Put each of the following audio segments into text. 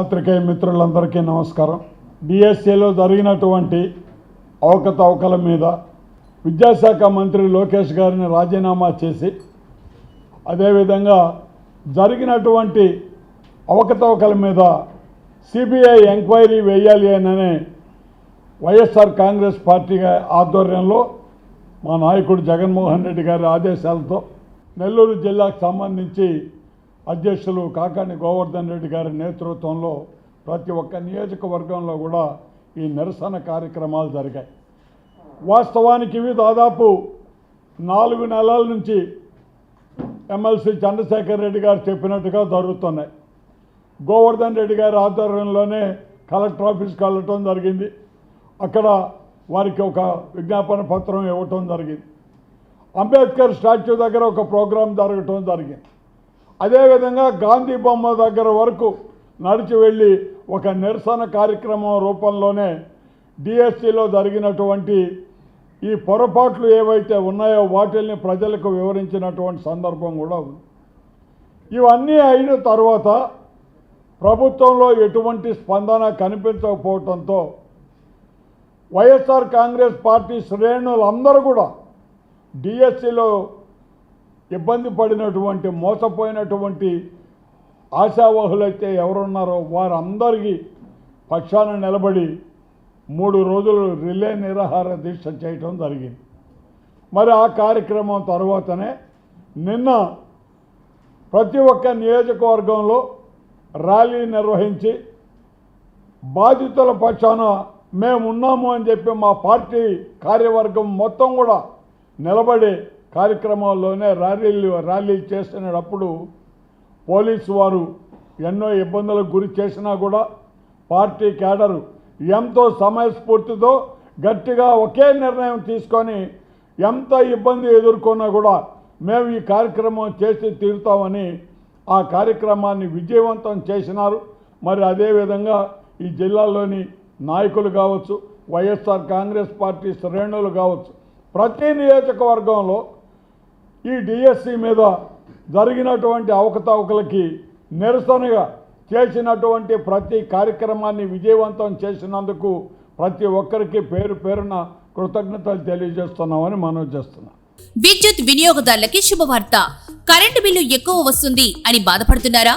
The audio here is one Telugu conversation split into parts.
పత్రికా మిత్రులందరికీ నమస్కారం. డిఎస్సిలో జరిగినటువంటి అవకతవకల మీద విద్యాశాఖ మంత్రి లోకేష్ గారిని రాజీనామా చేసి అదేవిధంగా జరిగినటువంటి అవకతవకల మీద సిబిఐ ఎంక్వైరీ వేయాలి అనే వైఎస్ఆర్ కాంగ్రెస్ పార్టీ ఆధ్వర్యంలో మా నాయకుడు జగన్మోహన్ రెడ్డి గారి ఆదేశాలతో నెల్లూరు జిల్లాకు సంబంధించి అధ్యక్షులు కాకాని గోవర్ధన్ రెడ్డి గారి నేతృత్వంలో ప్రతి ఒక్క నియోజకవర్గంలో కూడా ఈ నిరసన కార్యక్రమాలు జరిగాయి. వాస్తవానికి ఇవి దాదాపు 4 నెలల నుంచి ఎమ్మెల్సీ చంద్రశేఖర్ రెడ్డి గారు చెప్పినట్టుగా జరుగుతున్నాయి. గోవర్ధన్ రెడ్డి గారి ఆధ్వర్యంలోనే కలెక్టర్ ఆఫీస్కి వెళ్ళటం జరిగింది. అక్కడ వారికి ఒక విజ్ఞాపన పత్రం ఇవ్వటం జరిగింది. అంబేద్కర్ స్టాచ్యూ దగ్గర ఒక ప్రోగ్రాం జరగటం జరిగింది. అదేవిధంగా గాంధీ బొమ్మ దగ్గర వరకు నడిచి వెళ్ళి ఒక నిరసన కార్యక్రమం రూపంలోనే డిఎస్సిలో జరిగినటువంటి ఈ పొరపాట్లు ఏవైతే ఉన్నాయో వాటిల్ని ప్రజలకు వివరించినటువంటి సందర్భం కూడా ఉంది. ఇవన్నీ అయిన తర్వాత ప్రభుత్వంలో ఎటువంటి స్పందన కనిపించకపోవడంతో వైఎస్ఆర్ కాంగ్రెస్ పార్టీ శ్రేణులందరూ కూడా డిఎస్సిలో ఇబ్బంది పడినటువంటి మోసపోయినటువంటి ఆశావహులైతే ఎవరున్నారో వారందరికీ పక్షాన నిలబడి 3 రోజులు రిలే నిరాహార దీక్ష చేయటం జరిగింది. మరి ఆ కార్యక్రమం తర్వాతనే నిన్న ప్రతి ఒక్క నియోజకవర్గంలో ర్యాలీ నిర్వహించి బాధితుల పక్షాన మేము ఉన్నాము అని చెప్పి మా పార్టీ కార్యవర్గం మొత్తం కూడా నిలబడి కార్యక్రమాల్లోనే ర్యాలీ చేస్తున్నప్పుడు పోలీసు వారు ఎన్నో ఇబ్బందులకు గురి చేసినా కూడా పార్టీ కేడరు ఎంతో సమయస్ఫూర్తితో గట్టిగా ఒకే నిర్ణయం తీసుకొని ఎంత ఇబ్బంది ఎదుర్కొన్నా కూడా మేము ఈ కార్యక్రమం చేసి తీరుతామని ఆ కార్యక్రమాన్ని విజయవంతం చేసినారు. మరి అదేవిధంగా ఈ జిల్లాలోని నాయకులు కావచ్చు, వైఎస్ఆర్ కాంగ్రెస్ పార్టీ శ్రేణులు కావచ్చు, ప్రతి నియోజకవర్గంలో ఈ డిఎస్సి మీద జరిగినటువంటి అవకతవకలకి నిరసనగా చేసినటువంటి ప్రతి కార్యక్రమాన్ని విజయవంతం చేసినందుకు ప్రతి ఒక్కరికి పేరు పేరున కృతజ్ఞతలు తెలియజేస్తున్నామని మనవి చేస్తున్నాం. విద్యుత్ వినియోగదారులకి శుభవార్త. కరెంటు బిల్లు ఎక్కువ వస్తుంది అని బాధపడుతున్నారా?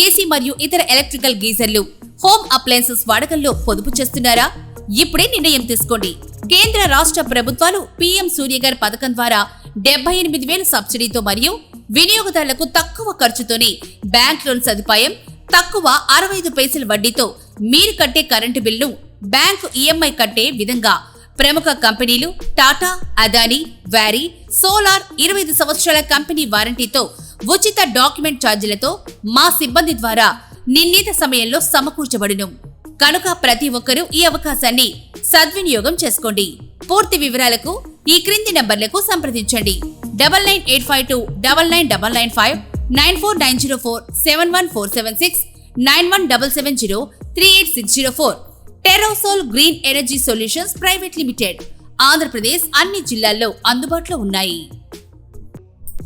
ఏసీ మరియు ఇతర ఎలక్ట్రికల్ గీజర్లు, హోమ్ అప్లయన్సెస్ వాడకంలో పొదుపు చేస్తున్నారా? ఇప్పుడే నిర్ణయం తీసుకోండి. కేంద్ర రాష్ట్ర ప్రభుత్వాలు పీఎం సూర్యఘర్ పథకం ద్వారా 78,000 సబ్సిడీతో మరియు వినియోగదారులకు తక్కువ ఖర్చుతోనే బ్యాంక్ లోన్ సదుపాయం, తక్కువ 65 పైసల వడ్డీతో మీరు కట్టే కరెంటు బిల్లును బ్యాంకు ఈఎంఐ కట్టే విధంగా ప్రముఖ కంపెనీలు టాటా, అదానీ, వ్యారీ, సోలార్ 25 సంవత్సరాల కంపెనీ వారంటీతో ఉచిత డాక్యుమెంట్ ఛార్జీలతో మా సిబ్బంది ద్వారా నిర్ణీత సమయంలో సమకూర్చబడును. కనుక ప్రతి ఒక్కరూ ఈ అవకాశాన్ని సద్వినియోగం చేసుకోండి. పూర్తి వివరాలకు ఈ క్రింది నంబర్లకు సంప్రదించండి. 9985 999995 94904 71476 9177 38604. Terosol green energy solutions private limited, Andhra Pradesh అన్ని జిల్లాల్లో అందుబాటులో ఉన్నాయి.